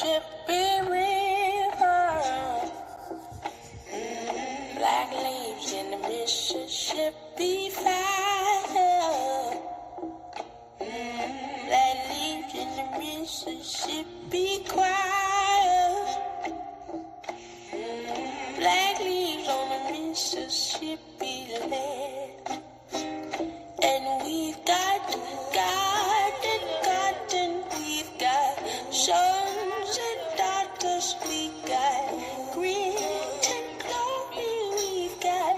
Mississippi River. Black leaves in the Mississippi fire. Black leaves in the Mississippi choir. Black leaves on the Mississippi land. And we've got garden, we've got sons and daughters, we got grit and glory, we've got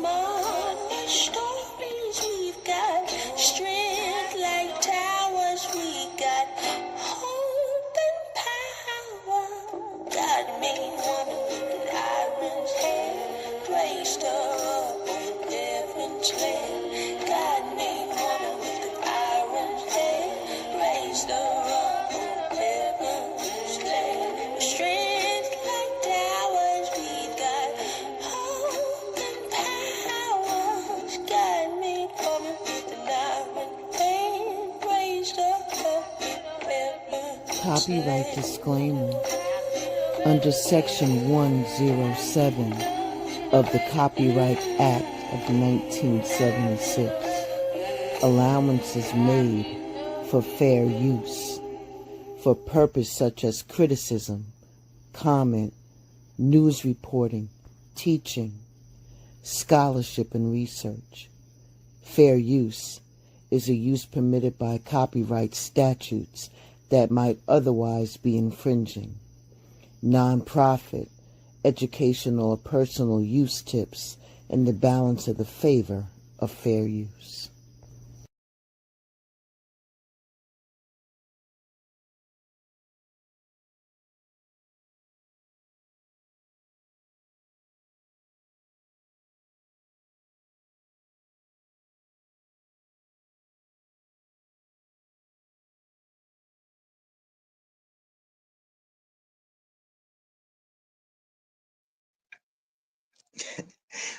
money stories, we've got strength like towers, we got hope and power. God made woman with an iron's hand, raised her up on heaven's land. God made woman with an iron's hand, raised her up on heaven's land. Strength like towers, we got hope and power. God made woman with an iron's hand, raised her up on heaven's land. Copyright disclaimer. Under Section 107 of the Copyright Act of 1976, allowances made for fair use for purpose such as criticism, comment, news reporting, teaching, scholarship, and research. Fair use is a use permitted by copyright statutes that might otherwise be infringing. Non-profit, educational, or personal use tips in the balance of the favor of fair use.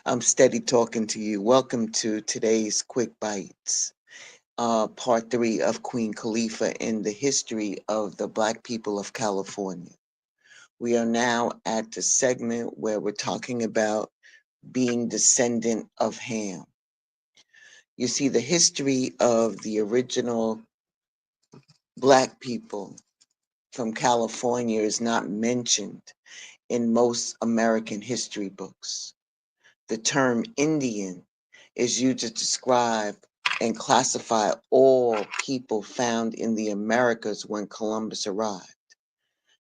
I'm steady talking to you. Welcome to today's Quick Bites, part 3 of Queen Califia in the history of the Black people of California. We are now at the segment where we're talking about being descendant of Ham. You see, the history of the original Black people from California is not mentioned in most American history books. The term Indian is used to describe and classify all people found in the Americas when Columbus arrived.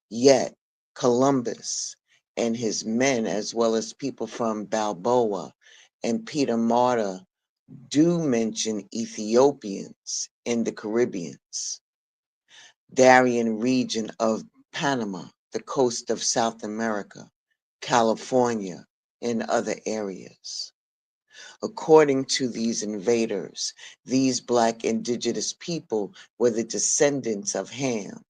Yet, Columbus and his men, as well as people from Balboa and Peter Martyr, do mention Ethiopians in the Caribbeans, Darien region of Panama, the coast of South America, California, and other areas. According to these invaders, these Black indigenous people were the descendants of Ham.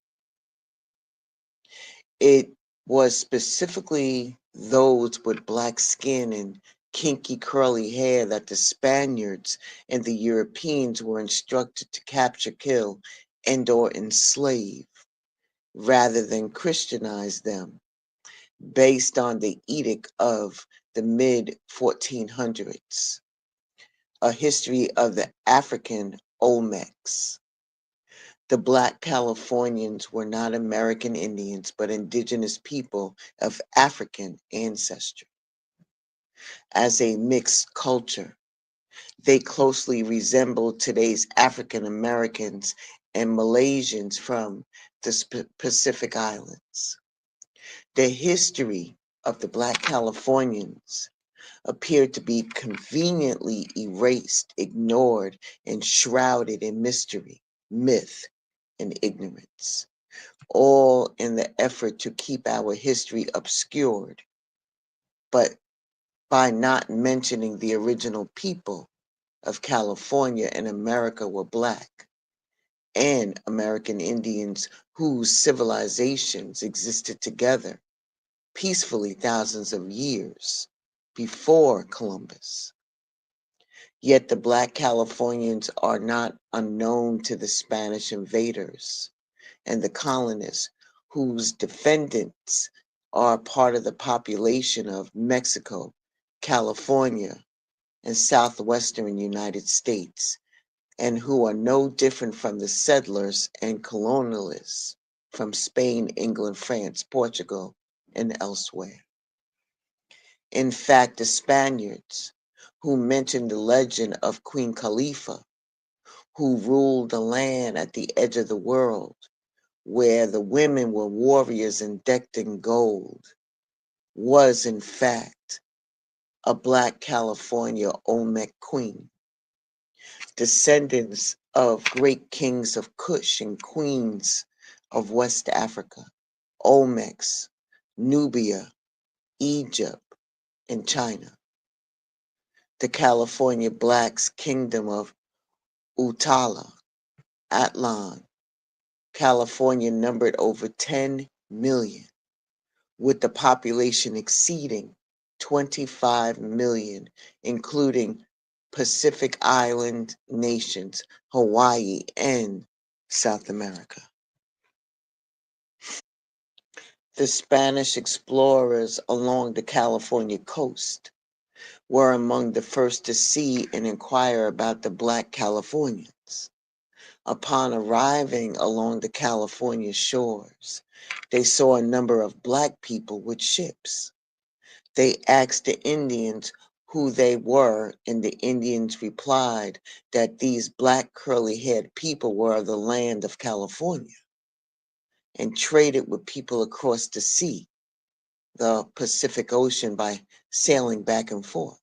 It was specifically those with black skin and kinky curly hair that the Spaniards and the Europeans were instructed to capture, kill, and or enslave, rather than Christianize them, based on the edict of the mid-1400s. A history of the African Olmecs. The Black Californians were not American Indians, but indigenous people of African ancestry. As a mixed culture, they closely resembled today's African Americans and Malaysians from the Pacific Islands. The history of the Black Californians appeared to be conveniently erased, ignored, and shrouded in mystery, myth, and ignorance, all in the effort to keep our history obscured, but by not mentioning the original people of California and America were Black, and American Indians whose civilizations existed together peacefully thousands of years before Columbus. Yet the Black Californians are not unknown to the Spanish invaders and the colonists whose defendants are part of the population of Mexico, California, and southwestern United States, and who are no different from the settlers and colonialists from Spain, England, France, Portugal, and elsewhere. In fact, the Spaniards, who mentioned the legend of Queen Califia, who ruled the land at the edge of the world, where the women were warriors and decked in gold, was in fact a Black California Olmec queen, descendants of great kings of Kush and queens of West Africa, Olmecs, Nubia, Egypt, and China. The California Blacks' kingdom of Utala, Atlan, California numbered over 10 million, with the population exceeding 25 million, including Pacific Island nations, Hawaii, and South America. The Spanish explorers along the California coast were among the first to see and inquire about the Black Californians. Upon arriving along the California shores, they saw a number of Black people with ships. They asked the Indians who they were, and the Indians replied that these Black curly-haired people were of the land of California and traded with people across the sea, the Pacific Ocean, by sailing back and forth.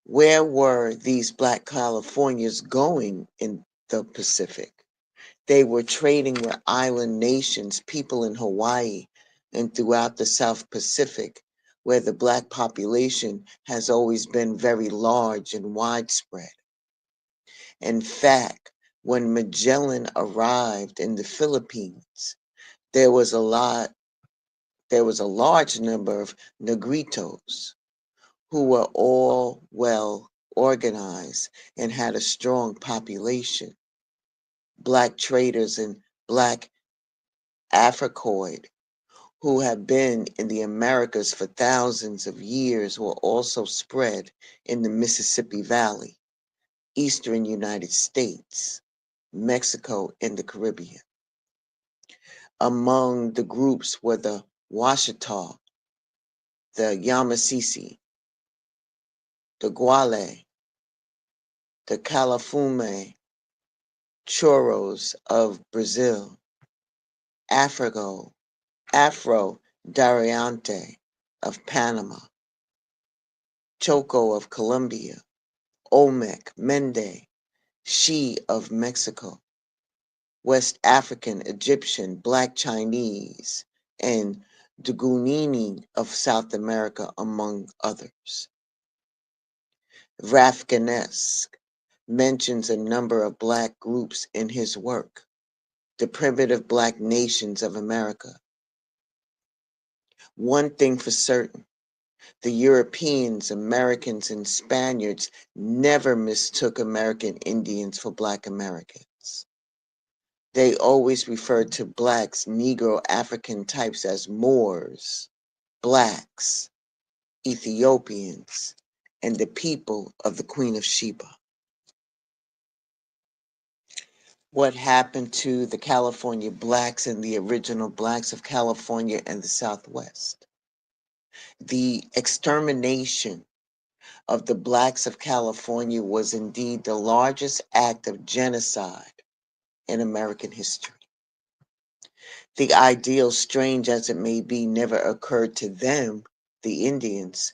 Where were these Black Californians going in the Pacific? They were trading with island nations, people in Hawaii, and throughout the South Pacific, where the Black population has always been very large and widespread. In fact, when Magellan arrived in the Philippines, there was a large number of Negritos who were all well organized and had a strong population. Black traders and Black Africoid who have been in the Americas for thousands of years were also spread in the Mississippi Valley, eastern United States, Mexico, and the Caribbean. Among the groups were the Washita, the Yamasisi, the Guale, the Califume, Choros of Brazil, Afro Dariante of Panama, Choco of Colombia, Olmec, Mende, Shi of Mexico, West African, Egyptian, Black Chinese, and Dugunini of South America, among others. Rafkanesque mentions a number of Black groups in his work, The Primitive Black Nations of America. One thing for certain, the Europeans, Americans, and Spaniards never mistook American Indians for Black Americans. They always referred to Blacks, Negro African types as Moors, Blacks, Ethiopians, and the people of the Queen of Sheba. What happened to the California Blacks and the original Blacks of California and the Southwest? The extermination of the Blacks of California was indeed the largest act of genocide in American history. The ideal, strange as it may be, never occurred to them, the Indians,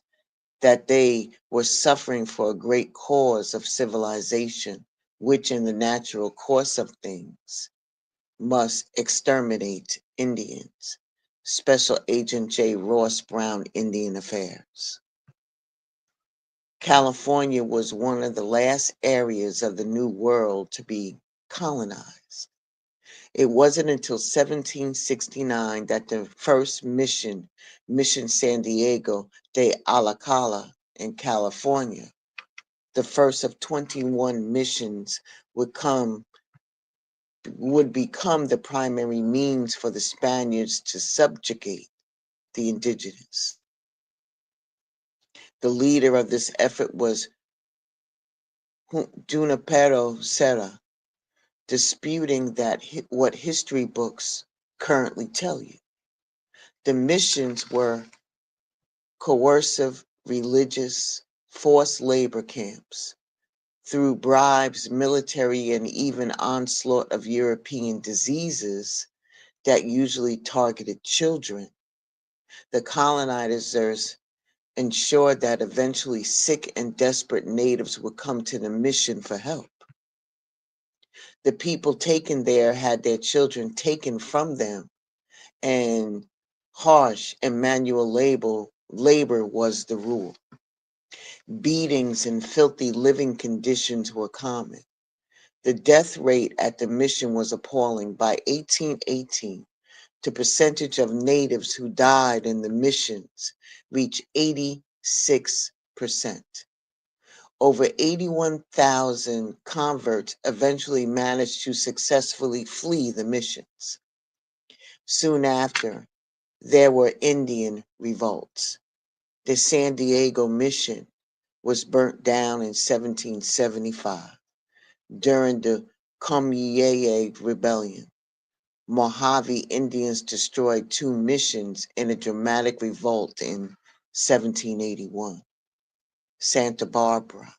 that they were suffering for a great cause of civilization, which in the natural course of things must exterminate Indians. Special Agent J. Ross Brown, Indian Affairs. California was one of the last areas of the New World to be colonized. It wasn't until 1769 that the first mission, Mission San Diego de Alcala in California, the first of 21 missions, would come would become the primary means for the Spaniards to subjugate the indigenous. The leader of this effort was Junipero Serra, disputing that what history books currently tell you. The missions were coercive, religious, forced labor camps. Through bribes, military, and even onslaught of European diseases that usually targeted children, the colonizers ensured that eventually sick and desperate natives would come to the mission for help. The people taken there had their children taken from them, and harsh and manual labor was the rule. Beatings and filthy living conditions were common. The death rate at the mission was appalling. By 1818, the percentage of natives who died in the missions reached 86%. Over 81,000 converts eventually managed to successfully flee the missions. Soon after, there were Indian revolts. The San Diego mission was burnt down in 1775 during the Comieye Rebellion. Mojave Indians destroyed 2 missions in a dramatic revolt in 1781. Santa Barbara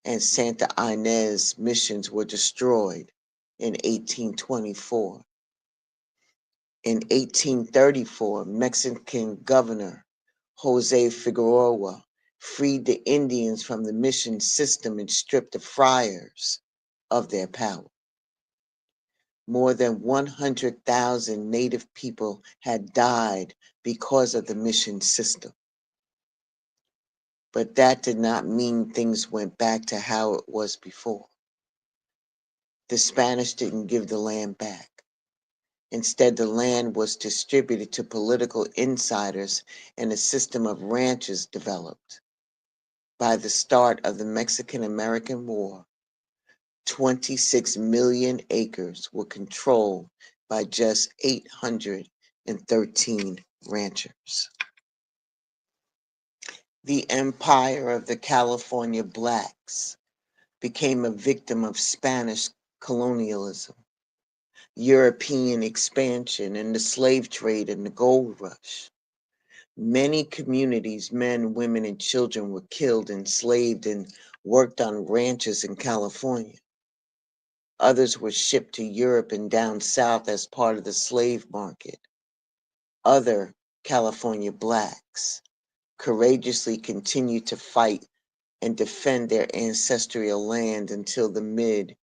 and Santa Ynez missions were destroyed in 1824. In 1834, Mexican governor Jose Figueroa freed the Indians from the mission system and stripped the friars of their power. More than 100,000 native people had died because of the mission system. But that did not mean things went back to how it was before. The Spanish didn't give the land back. Instead, the land was distributed to political insiders and a system of ranches developed. By the start of the Mexican-American War, 26 million acres were controlled by just 813 ranchers. The empire of the California blacks became a victim of Spanish colonialism, European expansion, and the slave trade and the gold rush. Many communities, men, women, and children were killed, enslaved, and worked on ranches in California. Others were shipped to Europe and down south as part of the slave market. Other California blacks courageously continued to fight and defend their ancestral land until the mid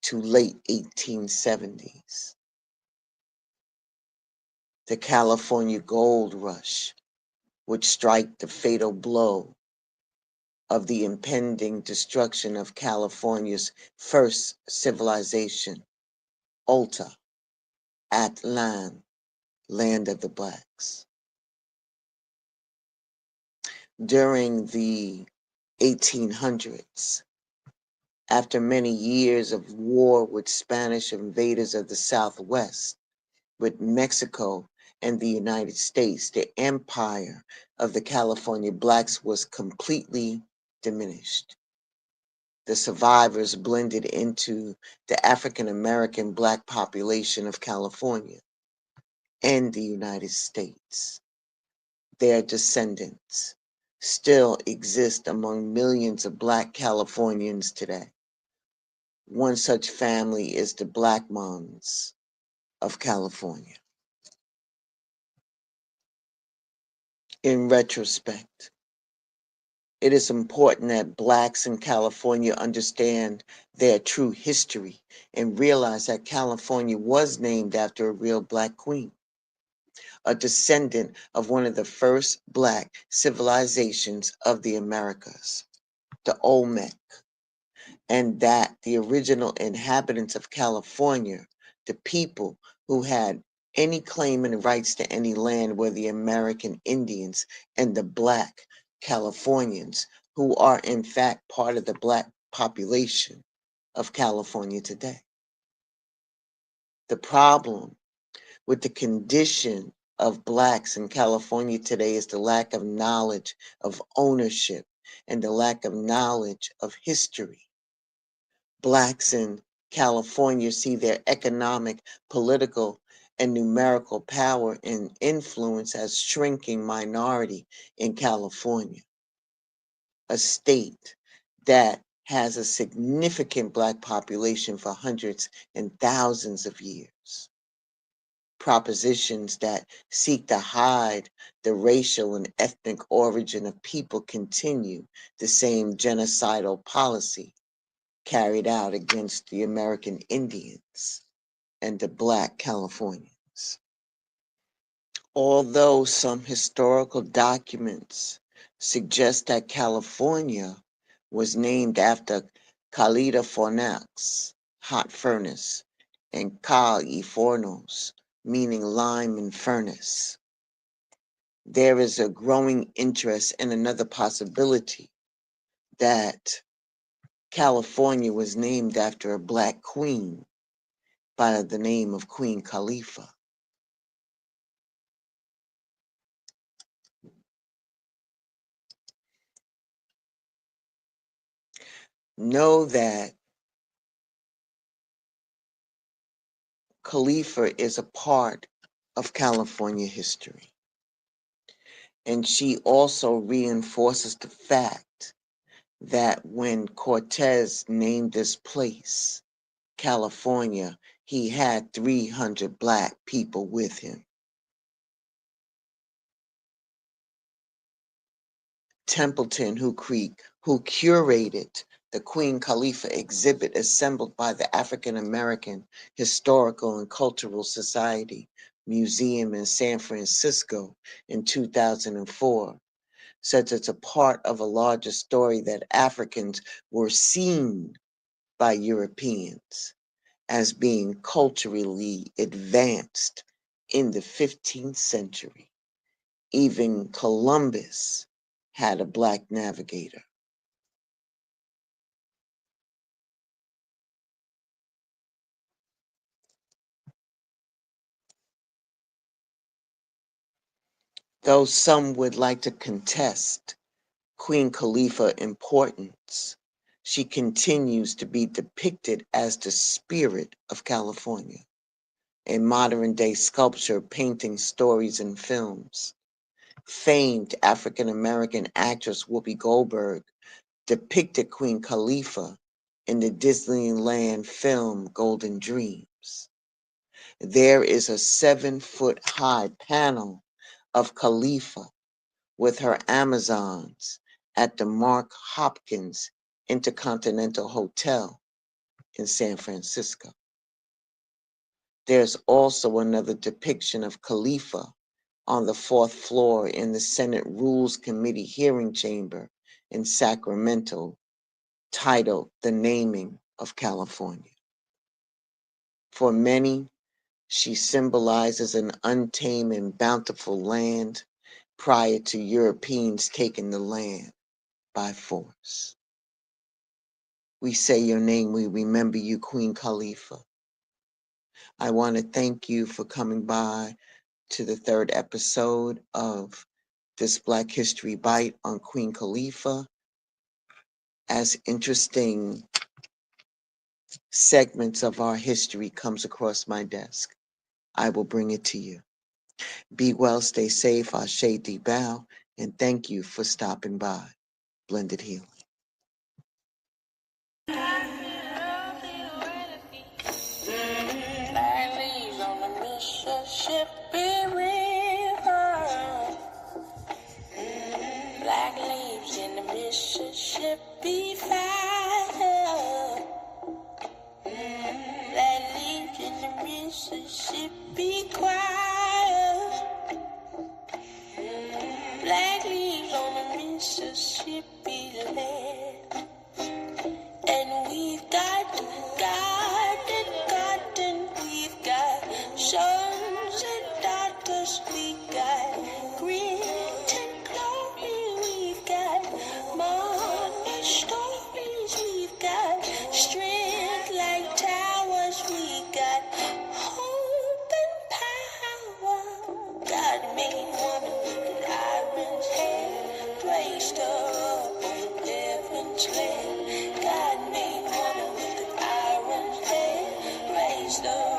to late 1870s. The California Gold Rush would strike the fatal blow of the impending destruction of California's first civilization, Alta, Atlan, land of the blacks. During the 1800s, after many years of war with Spanish invaders of the Southwest, with Mexico and the United States, the empire of the California blacks was completely diminished. The survivors blended into the African American black population of California and the United States. Their descendants still exist among millions of black Californians today. One such family is the Blackmons of California. In retrospect, it is important that blacks in California understand their true history and realize that California was named after a real black queen, a descendant of one of the first black civilizations of the Americas, the Olmec, and that the original inhabitants of California, the people who had any claim and rights to any land, were the American Indians and the black Californians, who are in fact part of the black population of California today. The problem with the condition of Blacks in California today is the lack of knowledge of ownership and the lack of knowledge of history. Blacks in California see their economic, political, and numerical power and influence as shrinking minority in California, a state that has a significant Black population for hundreds and thousands of years. Propositions that seek to hide the racial and ethnic origin of people continue the same genocidal policy carried out against the American Indians and the Black Californians. Although some historical documents suggest that California was named after Calida Fornax, hot furnace, and Cal y Fornos, meaning lime and furnace, there is a growing interest in another possibility that California was named after a Black queen by the name of Queen Califia. Know that Califia is a part of California history. And she also reinforces the fact that when Cortez named this place, California, he had 300 Black people with him. Templeton, who curated the Queen Califia exhibit assembled by the African American Historical and Cultural Society Museum in San Francisco in 2004, said it's a part of a larger story that Africans were seen by Europeans as being culturally advanced in the 15th century. Even Columbus had a Black navigator. Though some would like to contest Queen Califia importance, she continues to be depicted as the spirit of California in modern day sculpture, painting, stories, and films. Famed African American actress Whoopi Goldberg depicted Queen Califia in the Disneyland film Golden Dreams. There is a 7-foot high panel of Califia with her Amazons at the Mark Hopkins Intercontinental Hotel in San Francisco. There's also another depiction of Califia on the 4th floor in the Senate Rules Committee hearing chamber in Sacramento, titled The Naming of California. For many, she symbolizes an untamed and bountiful land prior to Europeans taking the land by force. We say your name, we remember you, Queen Califia. I want to thank you for coming by to the 3rd episode of this Black History Bite on Queen Califia. As interesting segments of our history comes across my desk, I will bring it to you. Be well, stay safe, Ashe Di Bow, and thank you for stopping by. Blended Healing. Black leaves on the Mississippi River. Black leaves in the Mississippi fire. Black leaves in the Mississippi choir. Black leaves on the Mississippi land. placed her up on heaven's land. God made woman with an iron hand, raised her